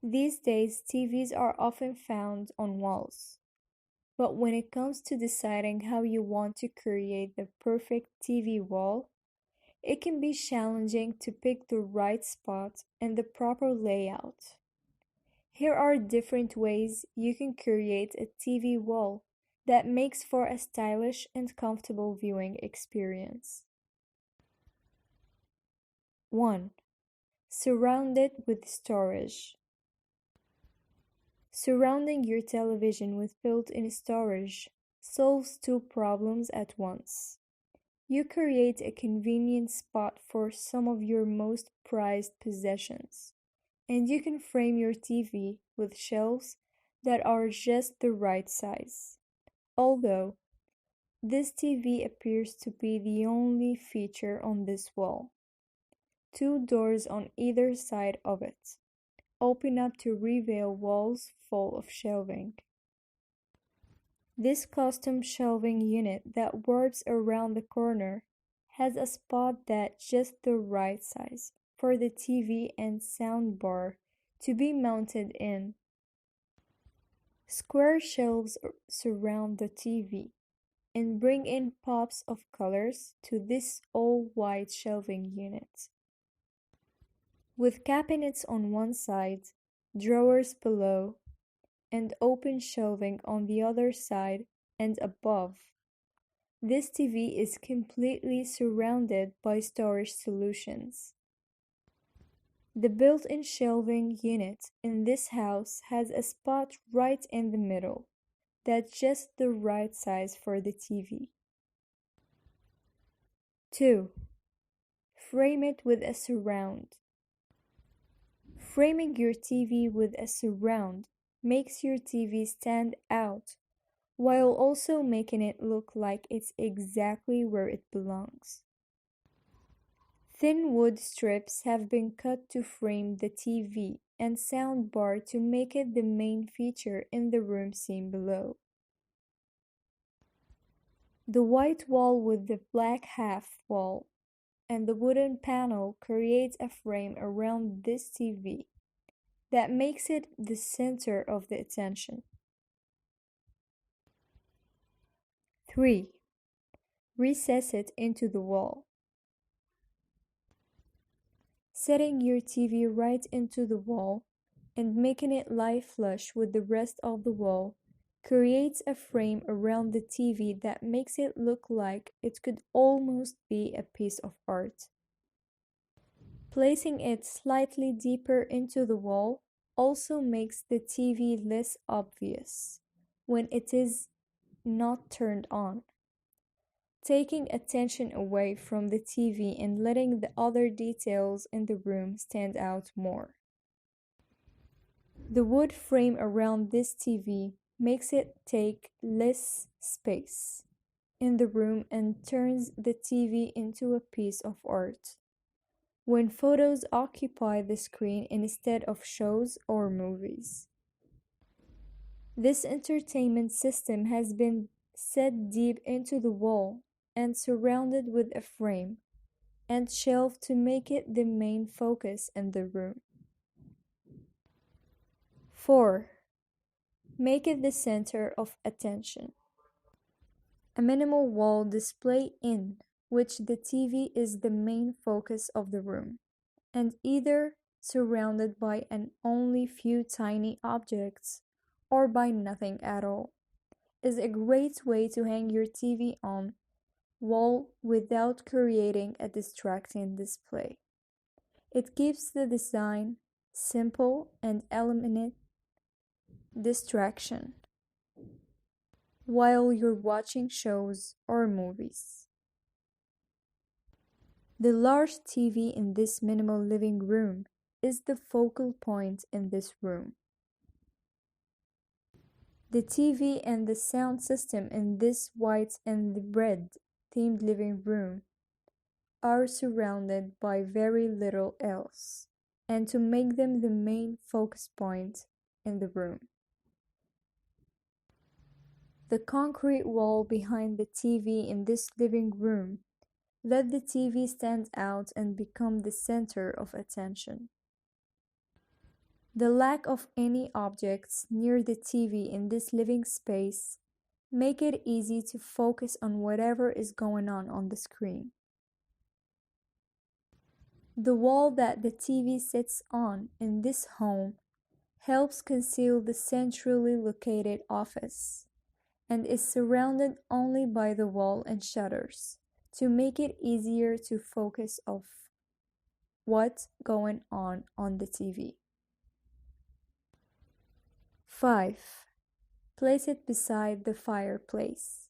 These days, TVs are often found on walls. But when it comes to deciding how you want to create the perfect TV wall, it can be challenging to pick the right spot and the proper layout. Here are different ways you can create a TV wall that makes for a stylish and comfortable viewing experience. 1. Surround it with storage. Surrounding your television with built-in storage solves two problems at once. You create a convenient spot for some of your most prized possessions, and you can frame your TV with shelves that are just the right size. Although, this TV appears to be the only feature on this wall. Two doors on either side of it open up to reveal walls full of shelving. This custom shelving unit that warps around the corner has a spot that's just the right size for the TV and sound bar to be mounted in. Square shelves surround the TV and bring in pops of colors to this all-white shelving unit. With cabinets on one side, drawers below, and open shelving on the other side and above, this TV is completely surrounded by storage solutions. The built-in shelving unit in this house has a spot right in the middle that's just the right size for the TV. 2. Frame it with a surround. Framing your TV with a surround makes your TV stand out while also making it look like it's exactly where it belongs. Thin wood strips have been cut to frame the TV and sound bar to make it the main feature in the room seen below. The white wall with the black half wall and the wooden panel creates a frame around this TV that makes it the center of the attention. 3. Recess it into the wall. Setting your TV right into the wall and making it lie flush with the rest of the wall creates a frame around the TV that makes it look like it could almost be a piece of art. Placing it slightly deeper into the wall also makes the TV less obvious when it is not turned on, taking attention away from the TV and letting the other details in the room stand out more. The wood frame around this TV makes it take less space in the room and turns the TV into a piece of art when photos occupy the screen instead of shows or movies. This entertainment system has been set deep into the wall and surrounded with a frame and shelf to make it the main focus in the room. 4. Make it the center of attention. A minimal wall display in which the TV is the main focus of the room, and either surrounded by an only few tiny objects or by nothing at all, is a great way to hang your TV on wall without creating a distracting display. It keeps the design simple and eliminates distraction while you're watching shows or movies. The large TV in this minimal living room is the focal point in this room. The TV and the sound system in this white and red themed living room are surrounded by very little else, and to make them the main focus point in the room. The concrete wall behind the TV in this living room let the TV stand out and become the center of attention. The lack of any objects near the TV in this living space make it easy to focus on whatever is going on the screen. The wall that the TV sits on in this home helps conceal the centrally located office and is surrounded only by the wall and shutters to make it easier to focus of what's going on the TV. 5. Place it beside the fireplace.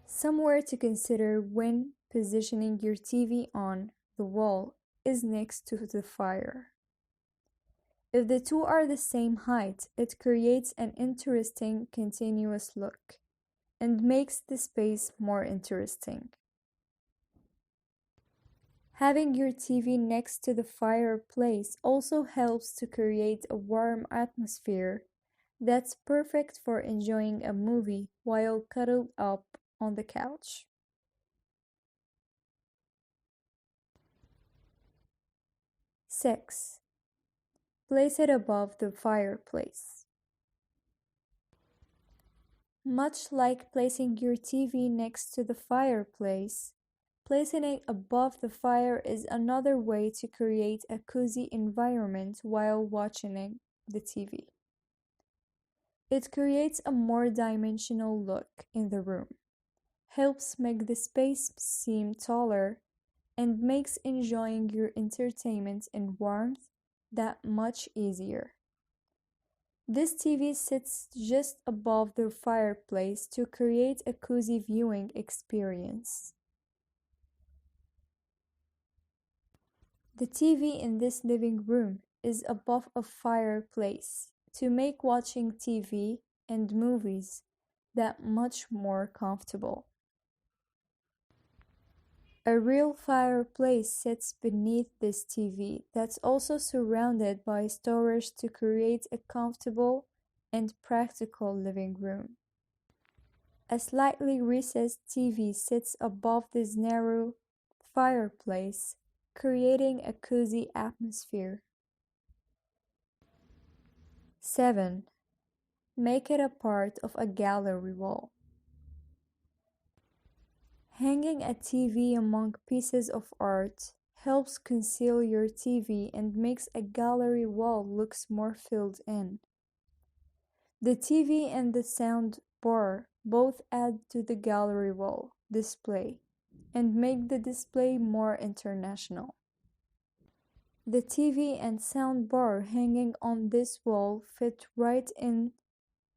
Somewhere to consider when positioning your TV on the wall is next to the fire. If the two are the same height, it creates an interesting continuous look and makes the space more interesting. Having your TV next to the fireplace also helps to create a warm atmosphere that's perfect for enjoying a movie while cuddled up on the couch. 6. Place it above the fireplace. Much like placing your TV next to the fireplace, placing it above the fire is another way to create a cozy environment while watching the TV. It creates a more dimensional look in the room, helps make the space seem taller, and makes enjoying your entertainment in warmth that much easier. This TV sits just above the fireplace to create a cozy viewing experience. The TV in this living room is above a fireplace to make watching TV and movies that much more comfortable. A real fireplace sits beneath this TV that's also surrounded by storage to create a comfortable and practical living room. A slightly recessed TV sits above this narrow fireplace, creating a cozy atmosphere. 7. Make it a part of a gallery wall. Hanging a TV among pieces of art helps conceal your TV and makes a gallery wall looks more filled in. The TV and the sound bar both add to the gallery wall display and make the display more international. The TV and sound bar hanging on this wall fit right in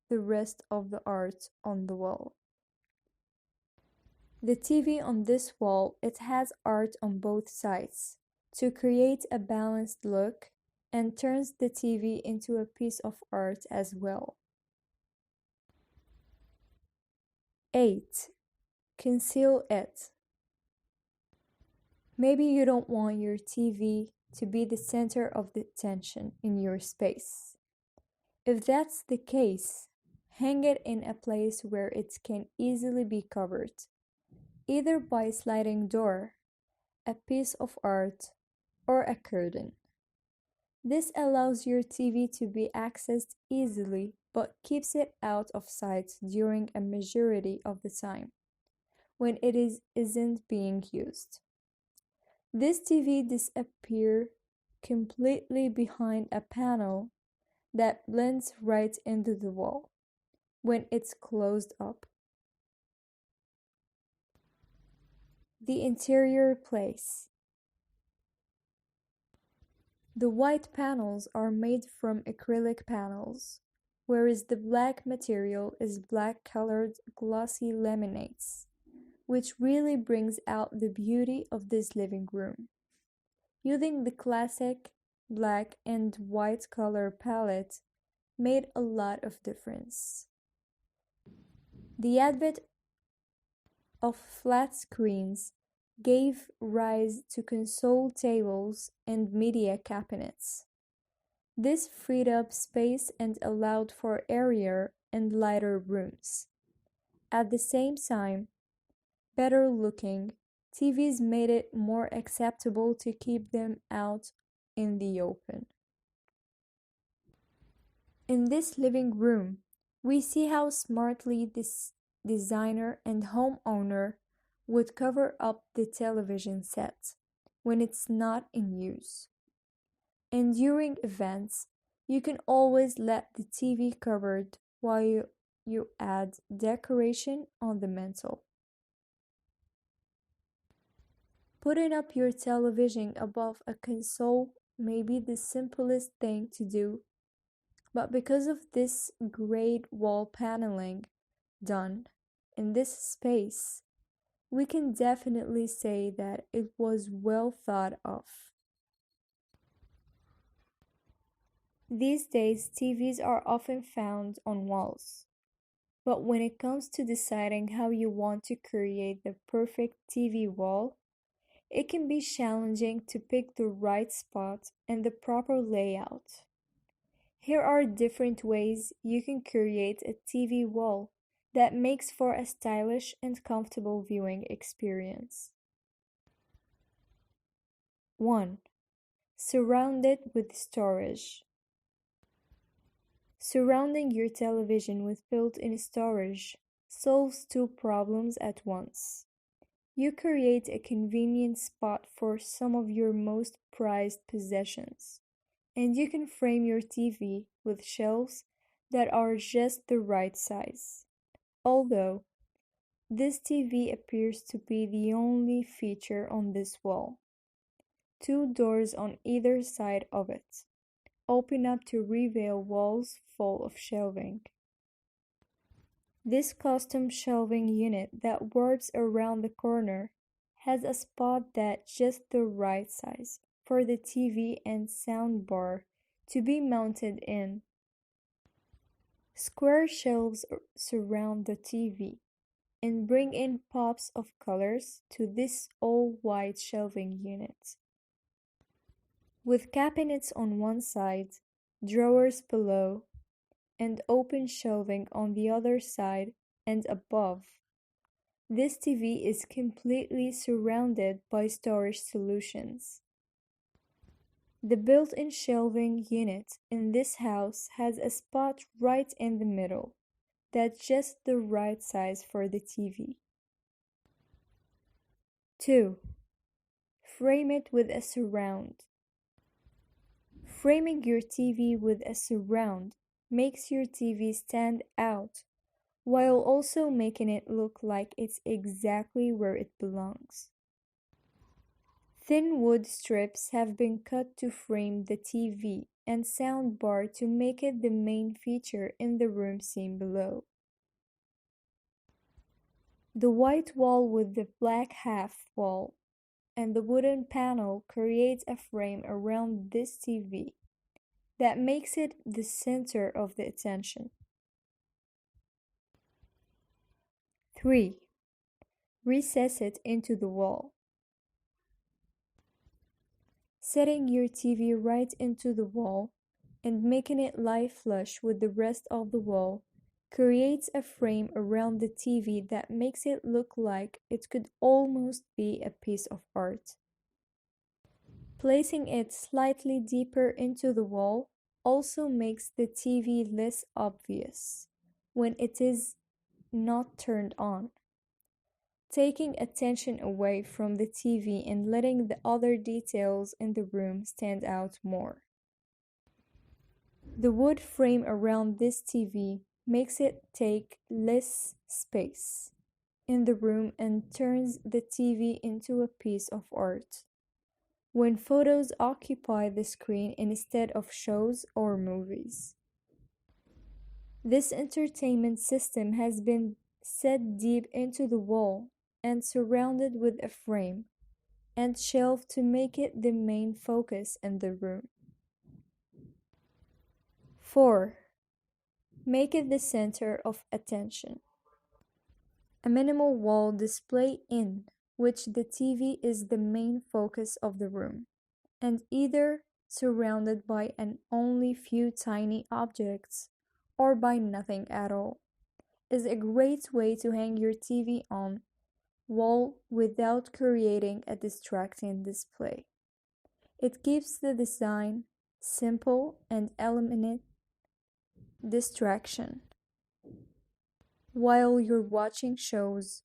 the rest of the art on the wall. The TV on this wall, it has art on both sides to create a balanced look and turns the TV into a piece of art as well. 8. Conceal it. Maybe you don't want your TV to be the center of the attention in your space. If that's the case, hang it in a place where it can easily be covered, either by a sliding door, a piece of art, or a curtain. This allows your TV to be accessed easily but keeps it out of sight during a majority of the time when it isn't being used. This TV disappears completely behind a panel that blends right into the wall when it's closed up. The interior place. The white panels are made from acrylic panels, whereas the black material is black-colored glossy laminates, which really brings out the beauty of this living room. Using the classic black and white color palette made a lot of difference. The advent of flat screens gave rise to console tables and media cabinets. This freed up space and allowed for airier and lighter rooms. At the same time, better looking TVs made it more acceptable to keep them out in the open. In this living room, we see how smartly this designer and homeowner would cover up the television set when it's not in use. And during events, you can always let the TV covered while you add decoration on the mantel. Putting up your television above a console may be the simplest thing to do, but because of this great wall paneling done in this space, we can definitely say that it was well thought of. These days, TVs are often found on walls, but when it comes to deciding how you want to create the perfect TV wall, it can be challenging to pick the right spot and the proper layout. Here are different ways you can create a TV wall that makes for a stylish and comfortable viewing experience. 1. Surround it with storage. Surrounding your television with built-in storage solves two problems at once. You create a convenient spot for some of your most prized possessions, and you can frame your TV with shelves that are just the right size. Although, this TV appears to be the only feature on this wall. Two doors on either side of it open up to reveal walls full of shelving. This custom shelving unit that warps around the corner has a spot that's just the right size for the TV and soundbar to be mounted in. Square shelves surround the TV and bring in pops of colors to this all-white shelving unit. With cabinets on one side, drawers below, and open shelving on the other side and above, this TV is completely surrounded by storage solutions. The built-in shelving unit in this house has a spot right in the middle that's just the right size for the TV. 2. Frame it with a surround. Framing your TV with a surround makes your TV stand out while also making it look like it's exactly where it belongs. Thin wood strips have been cut to frame the TV and soundbar to make it the main feature in the room seen below. The white wall with the black half wall and the wooden panel creates a frame around this TV that makes it the center of the attention. 3. Recess it into the wall. Setting your TV right into the wall and making it lie flush with the rest of the wall creates a frame around the TV that makes it look like it could almost be a piece of art. Placing it slightly deeper into the wall also makes the TV less obvious when it is not turned on, taking attention away from the TV and letting the other details in the room stand out more. The wood frame around this TV makes it take less space in the room and turns the TV into a piece of art when photos occupy the screen instead of shows or movies. This entertainment system has been set deep into the wall and surrounded with a frame and shelf to make it the main focus in the room. 4. Make it the center of attention. A minimal wall display in which the TV is the main focus of the room, and either surrounded by an only few tiny objects or by nothing at all, is a great way to hang your TV on wall without creating a distracting display. It keeps the design simple and Distraction. While you're watching shows,